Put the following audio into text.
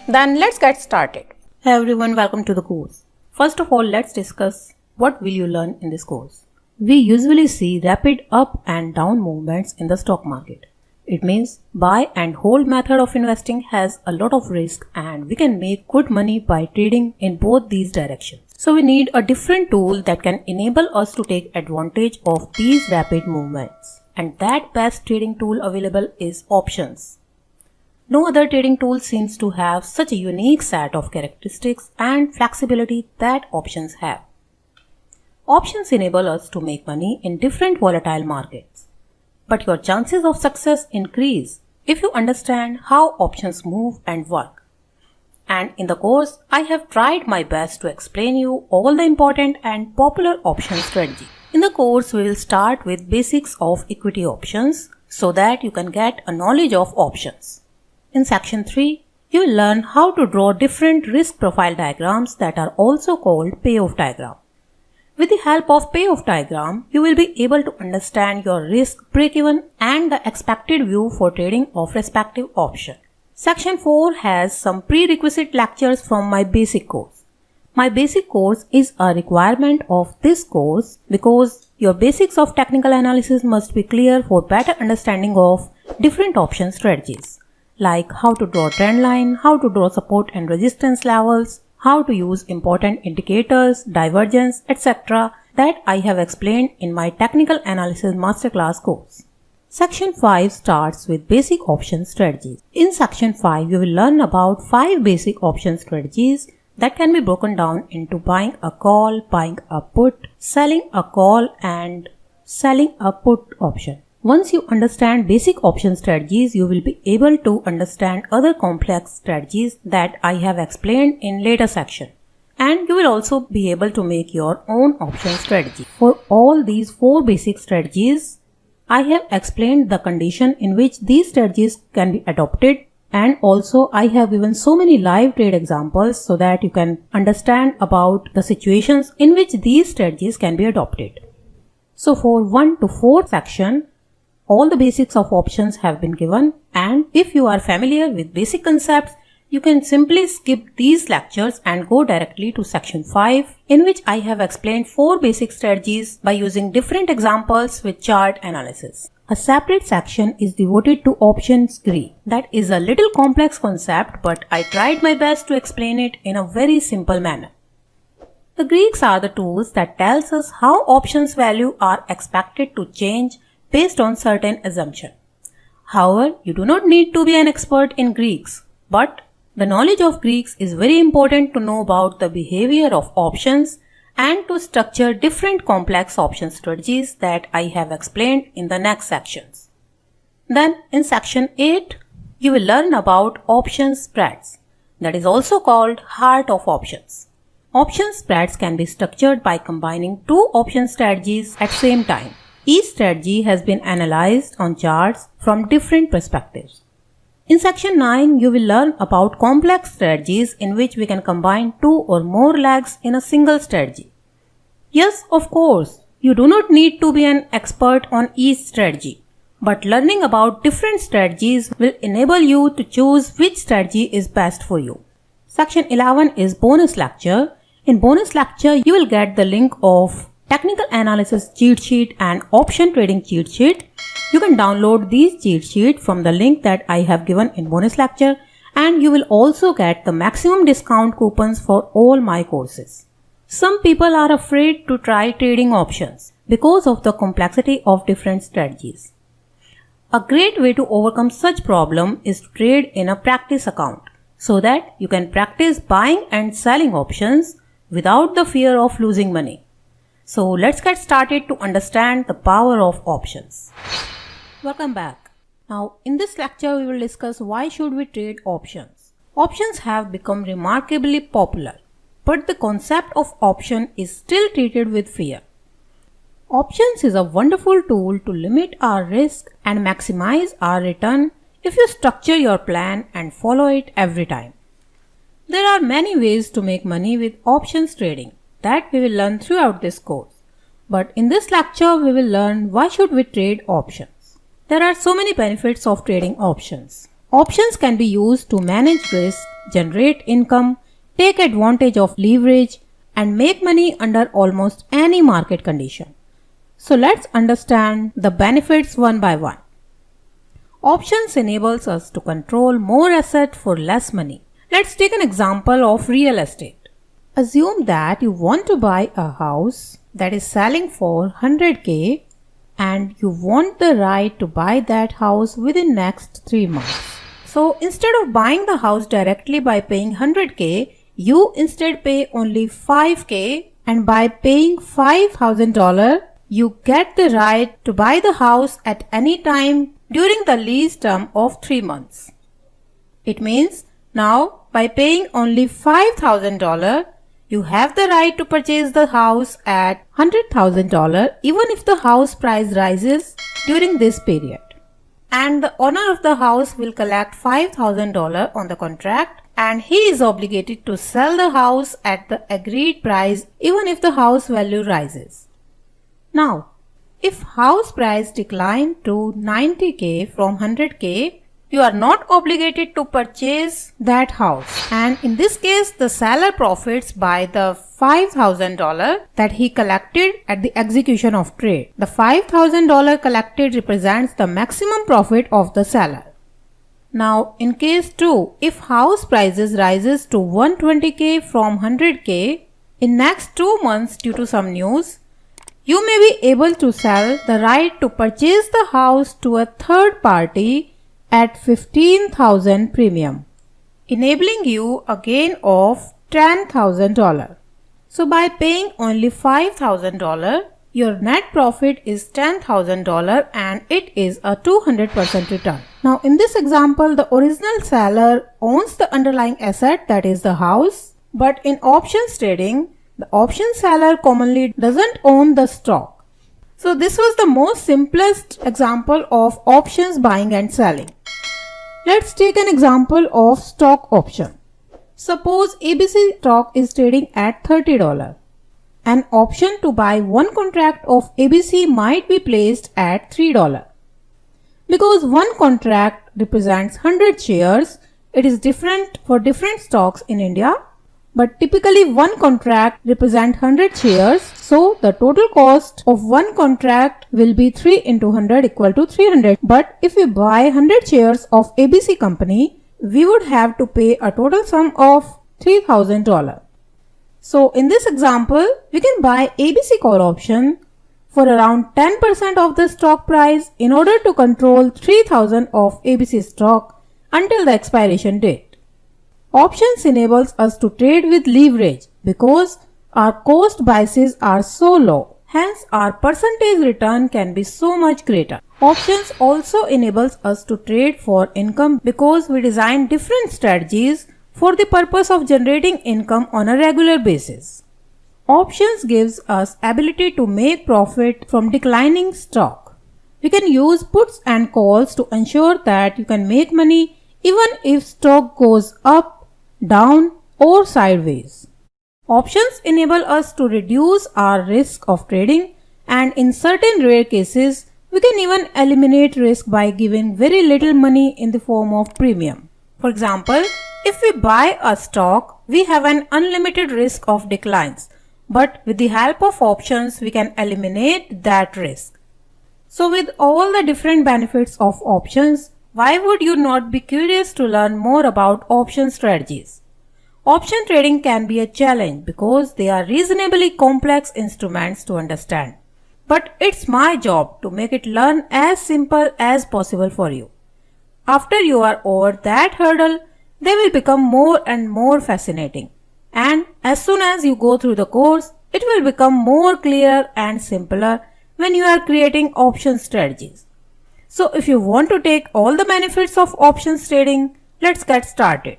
Then let's get started. Hey everyone, welcome to the course. First of all, let's discuss what will you learn in this course. We usually see rapid up and down movements in the stock market. It means buy and hold method of investing has a lot of risk and we can make good money by trading in both these directions. So we need a different tool that can enable us to take advantage of these rapid movements. And that best trading tool available is options. No other trading tool seems to have such a unique set of characteristics and flexibility that options have. Options enable us to make money in different volatile markets. But your chances of success increase if you understand how options move and work. And in the course, I have tried my best to explain you all the important and popular option strategy. In the course, we will start with basics of equity options so that you can get a knowledge of options. In section 3, you will learn how to draw different risk profile diagrams that are also called payoff diagram. With the help of payoff diagram, you will be able to understand your risk break-even and the expected view for trading of respective option. Section 4 has some prerequisite lectures from my basic course. My basic course is a requirement of this course because your basics of technical analysis must be clear for better understanding of different option strategies, like how to draw trend line, how to draw support and resistance levels, how to use important indicators, divergence, etc. that I have explained in my technical analysis masterclass course. Section 5 starts with basic option strategies. In section 5, you will learn about 5 basic option strategies that can be broken down into buying a call, buying a put, selling a call and selling a put option. Once you understand basic option strategies, you will be able to understand other complex strategies that I have explained in later section. And you will also be able to make your own option strategy. For all these 4 basic strategies, I have explained the condition in which these strategies can be adopted, and also I have given so many live trade examples so that you can understand about the situations in which these strategies can be adopted. So for 1 to 4 section, all the basics of options have been given, and if you are familiar with basic concepts, you can simply skip these lectures and go directly to section 5, in which I have explained 4 basic strategies by using different examples with chart analysis. A separate section is devoted to options Greek. That is a little complex concept, but I tried my best to explain it in a very simple manner. The Greeks are the tools that tells us how options value are expected to change based on certain assumption. However, you do not need to be an expert in Greeks, but the knowledge of Greeks is very important to know about the behavior of options and to structure different complex option strategies that I have explained in the next sections. Then in section 8, you will learn about option spreads, that is also called heart of options. Option spreads can be structured by combining 2 option strategies at same time. Each strategy has been analyzed on charts from different perspectives. In section 9, you will learn about complex strategies in which we can combine 2 or more legs in a single strategy. Yes, of course, you do not need to be an expert on each strategy, but learning about different strategies will enable you to choose which strategy is best for you. Section 11 is bonus lecture. In bonus lecture, you will get the link of technical analysis cheat sheet and option trading cheat sheet. You can download these cheat sheets from the link that I have given in bonus lecture, and you will also get the maximum discount coupons for all my courses. Some people are afraid to try trading options because of the complexity of different strategies. A great way to overcome such problem is to trade in a practice account so that you can practice buying and selling options without the fear of losing money. So let's get started to understand the power of options. Welcome back. Now in this lecture we will discuss why should we trade options. Options have become remarkably popular, but the concept of option is still treated with fear. Options is a wonderful tool to limit our risk and maximize our return if you structure your plan and follow it every time. There are many ways to make money with options trading that we will learn throughout this course. But in this lecture, we will learn why should we trade options. There are so many benefits of trading options. Options can be used to manage risk, generate income, take advantage of leverage, and make money under almost any market condition. So let's understand the benefits one by one. Options enables us to control more asset for less money. Let's take an example of real estate. Assume that you want to buy a house that is selling for 100k and you want the right to buy that house within next 3 months. So instead of buying the house directly by paying 100k, you instead pay only 5k, and by paying $5,000, you get the right to buy the house at any time during the lease term of 3 months. It means now by paying only $5,000, you have the right to purchase the house at $100,000 even if the house price rises during this period. And the owner of the house will collect $5,000 on the contract, and he is obligated to sell the house at the agreed price even if the house value rises. Now, if house price declined to 90k from 100k, you are not obligated to purchase that house, and in this case the seller profits by the $5,000 that he collected at the execution of trade. The $5,000 collected represents the maximum profit of the seller. Now in case 2, if house prices rises to 120k from 100k in next 2 months due to some news, you may be able to sell the right to purchase the house to a third party at $15,000 premium, enabling you a gain of $10,000. So by paying only $5,000, your net profit is $10,000 and it is a 200% return. Now in this example, the original seller owns the underlying asset, that is the house, but in options trading, the option seller commonly doesn't own the stock. So this was the most simplest example of options buying and selling. Let's take an example of stock option. Suppose ABC stock is trading at $30. An option to buy one contract of ABC might be placed at $3. Because one contract represents 100 shares, it is different for different stocks in India. But typically one contract represents 100 shares, so the total cost of one contract will be 3 into 100 equal to 300. But if we buy 100 shares of ABC company, we would have to pay a total sum of $3,000. So in this example, we can buy ABC call option for around 10% of the stock price in order to control 3,000 of ABC stock until the expiration date. Options enables us to trade with leverage because our cost bases are so low. Hence, our percentage return can be so much greater. Options also enables us to trade for income because we design different strategies for the purpose of generating income on a regular basis. Options gives us ability to make profit from declining stock. We can use puts and calls to ensure that you can make money even if stock goes up, down or sideways. Options enable us to reduce our risk of trading, and in certain rare cases, we can even eliminate risk by giving very little money in the form of premium. For example, if we buy a stock, we have an unlimited risk of declines, but with the help of options, we can eliminate that risk. So with all the different benefits of options, why would you not be curious to learn more about option strategies? Option trading can be a challenge because they are reasonably complex instruments to understand. But it's my job to make it learn as simple as possible for you. After you are over that hurdle, they will become more and more fascinating. And as soon as you go through the course, it will become more clear and simpler when you are creating option strategies. So if you want to take all the benefits of options trading, let's get started.